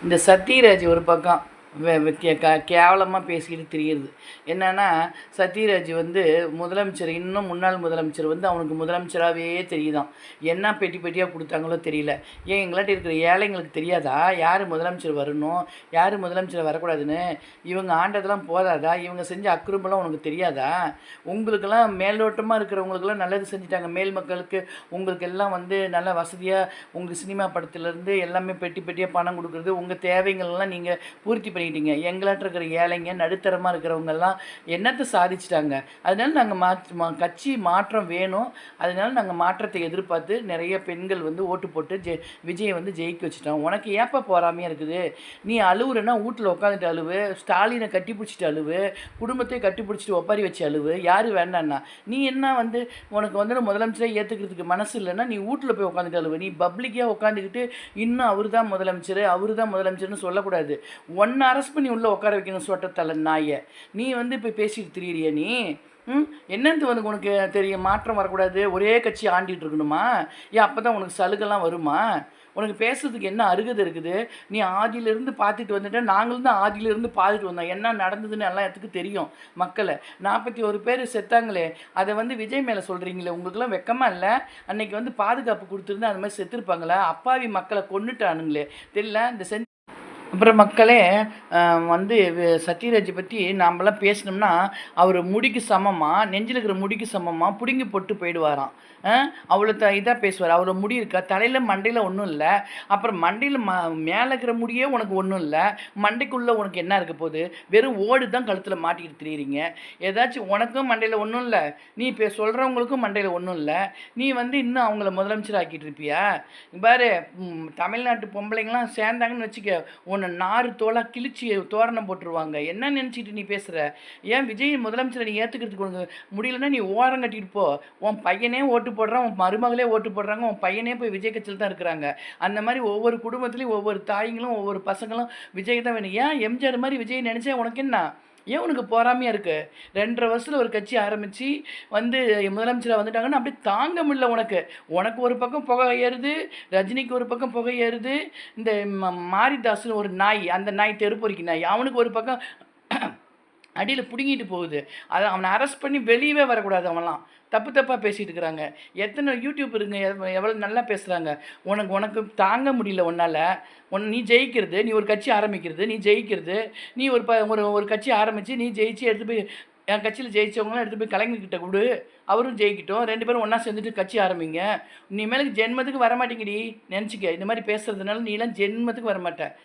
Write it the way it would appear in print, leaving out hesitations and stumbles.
இந்த சத்யராஜ் ஒரு பக்கம் கேவலமாக பேசிக்கிட்டு திரியுது. என்னன்னா, சத்யராஜ் வந்து முதலமைச்சர் இன்னும் முன்னாள் முதலமைச்சர் வந்து அவனுக்கு முதலமைச்சராகவே தெரியுதாம். என்ன பெட்டி பெட்டியாக கொடுத்தாங்களோ தெரியல. ஏன் எங்களாட்ட இருக்கிற ஏழைங்களுக்கு தெரியாதா யார் முதலமைச்சர் வரணும், யார் முதலமைச்சர் வரக்கூடாதுன்னு? இவங்க ஆண்டதெல்லாம் போதாதா? இவங்க செஞ்ச அக்கிரமெல்லாம் உனக்கு தெரியாதா? உங்களுக்கெல்லாம் மேலோட்டமாக இருக்கிறவங்களுக்கெல்லாம் நல்லது செஞ்சுட்டாங்க. மேல் மக்களுக்கு உங்களுக்கு எல்லாம் வந்து நல்லா வசதியாக உங்கள் சினிமா படத்துலேருந்து எல்லாமே பெட்டி பெட்டியாக பணம் கொடுக்குறது, உங்கள் தேவைகள்லாம் நீங்கள் பூர்த்தி பண்ணிக்கிட்டீங்க. எங்களாட்ட இருக்கிற ஏழைங்க நடுத்தரமாக இருக்கிறவங்கெல்லாம் என்னத்தை சாதிச்சிட்டாங்க. அதனால நாங்கள் கட்சி மாற்றம் வேணும். அதனால நாங்கள் மாற்றத்தை எதிர்பார்த்து நிறைய பெண்கள் வந்து ஓட்டு போட்டு விஜயை வந்து ஜெயிக்க வச்சுட்டோம். உனக்கு ஏப்பா போறாமையாக இருக்குது? நீ அழுவுறன்னா வீட்டில் உட்காந்துட்டு அழுவு, ஸ்டாலினை கட்டி பிடிச்சிட்டு அழுவு, குடும்பத்தை கட்டி பிடிச்சிட்டு ஒப்பாரி வச்சு அழுவு. யார் வேண்டான்னா? நீ என்ன வந்து உனக்கு வந்து முதலமைச்சரை ஏற்றுக்கிறதுக்கு மனசு இல்லைன்னா நீ வீட்டில் போய் உட்காந்துட்டு அழுவு. நீ பப்ளிக்காக உட்காந்துக்கிட்டு இன்னும் அவர் தான் முதலமைச்சர்னு சொல்லக்கூடாது. ஒன்றை அரெஸ்ட் பண்ணி உள்ளே உட்கார வைக்கணும் சொட்டத்தலை நாயை. நீ வந்து இப்போ பேசிட்டு திரியிறிய நீ? என்னது உனக்கு தெரியும்? மாற்றம் வரக்கூடாது, ஒரே கட்சி ஆண்டிகிட்டு இருக்கணுமா? ஏன் அப்போ தான் உனக்கு சலுகைலாம் வருமா? உனக்கு பேசுறதுக்கு என்ன அருகதை இருக்குது? நீ ஆதியிலேருந்து பார்த்துட்டு வந்துட்ட. நாங்களும் தான் ஆதியிலேருந்து பார்த்துட்டு வந்தோம். என்ன நடந்ததுன்னு எல்லாம் இடத்துக்கு தெரியும். மக்களை 41 பேர் செத்தாங்களே, அதை வந்து விஜய் மேலே சொல்கிறீங்களே, உங்களுக்குலாம் வெக்கமாக இல்லை? அன்னைக்கு வந்து பாதுகாப்பு கொடுத்துருந்தா அந்த மாதிரி செத்துருப்பாங்களா? அப்பாவி மக்களை கொன்னுட்டானுங்களே தெரியல. இந்த அப்புறம் மக்களே, வந்து சத்யராஜை பற்றி நாமெல்லாம் பேசினோம்னா அவர் முடிக்கு சமமாக, நெஞ்சில் இருக்கிற முடிக்கு சமமாக பிடுங்கி போட்டு போயிடுவாராம். அவ்வளோ இதாக பேசுவார். அவ்வளோ முடி இருக்கா தலையில் மண்டையில் ஒன்றும் இல்லை. அப்புறம் மண்டையில் மேலே இருக்கிற முடியே உனக்கு ஒன்றும் இல்லை. மண்டைக்குள்ளே உனக்கு என்ன இருக்க போகுது? வெறும் ஓடு தான் கழுத்தில் மாட்டிக்கிட்டு திரியிறீங்க. ஏதாச்சும் உனக்கும் மண்டையில் ஒன்றும் இல்லை, நீ இப்போ சொல்கிறவங்களுக்கும் மண்டையில் ஒன்றும் இல்லை. நீ வந்து இன்னும் அவங்கள முதலமைச்சர் ஆக்கிட்டு இருப்பியா? பாரு, தமிழ்நாட்டு பொம்பளைங்களாம் சேர்ந்தாங்கன்னு வச்சுக்க, உன்னை நாறு தோலாக கிழிச்சி தோரணம் போட்டுருவாங்க. என்ன நினச்சிட்டு நீ பேசுகிற? ஏன் விஜய் முதலமைச்சரை நீ ஏற்றுக்கிறதுக்கு உனக்கு முடியலன்னா நீ ஓரம் கட்டிட்டு போ. உன் பையனே ஓட்டு போடுறான், உன் மருமகளே ஓட்டு போடுறாங்க, உன் பையனே போய் விஜய் கட்சியில் தான் இருக்கிறாங்க. அந்த மாதிரி ஒவ்வொரு குடும்பத்துலேயும் ஒவ்வொரு தாய்ங்களும் ஒவ்வொரு பசங்களும் விஜய் தான் வேணும். ஏன் எம்ஜிஆர் மாதிரி விஜய் நினச்சா உனக்கு என்ன? ஏன் உனக்கு போறாமையாக இருக்குது? 2.5 வருஷத்தில் ஒரு கட்சி ஆரம்பித்து வந்து முதலமைச்சராக வந்துட்டாங்கன்னா அப்படியே தாங்க முடியல உனக்கு. உனக்கு ஒரு பக்கம் புகை ஏறுது, ரஜினிக்கு ஒரு பக்கம் புகை ஏறுது, இந்த மாரிதாஸ்னு ஒரு நாய், அந்த நாய் தெருப்பொறிக்கு நாய், அவனுக்கு ஒரு பக்கம் அடியில் பிடுங்கிட்டு போகுது. அதை அவனை அரெஸ்ட் பண்ணி வெளியவே வரக்கூடாது. அவன்லாம் தப்பாக பேசிகிட்டு இருக்கிறாங்க. எத்தனை யூடியூப் இருங்க எவ்வளோ நல்லா பேசுகிறாங்க. உனக்கு தாங்க முடியல உன்னால். நீ ஜெயிக்கிறது, நீ ஒரு கட்சி ஆரம்பிக்கிறது, நீ ஜெயிக்கிறது, நீ ஒரு கட்சி ஆரம்பித்து நீ ஜெயிச்சு எடுத்து போய் என் கட்சியில் ஜெயித்தவங்களாம் எடுத்து போய் கலைஞர்கிட்ட கொடு, அவரும் ஜெயிக்கிட்டோம், 2 பேரும் ஒன்றா சேர்ந்துட்டு கட்சி ஆரம்பிங்க. நீ மேலே ஜென்மத்துக்கு வரமாட்டேங்கடி நினச்சிக்க. இந்த மாதிரி பேசுகிறதுனால நீலாம் ஜென்மத்துக்கு வரமாட்ட.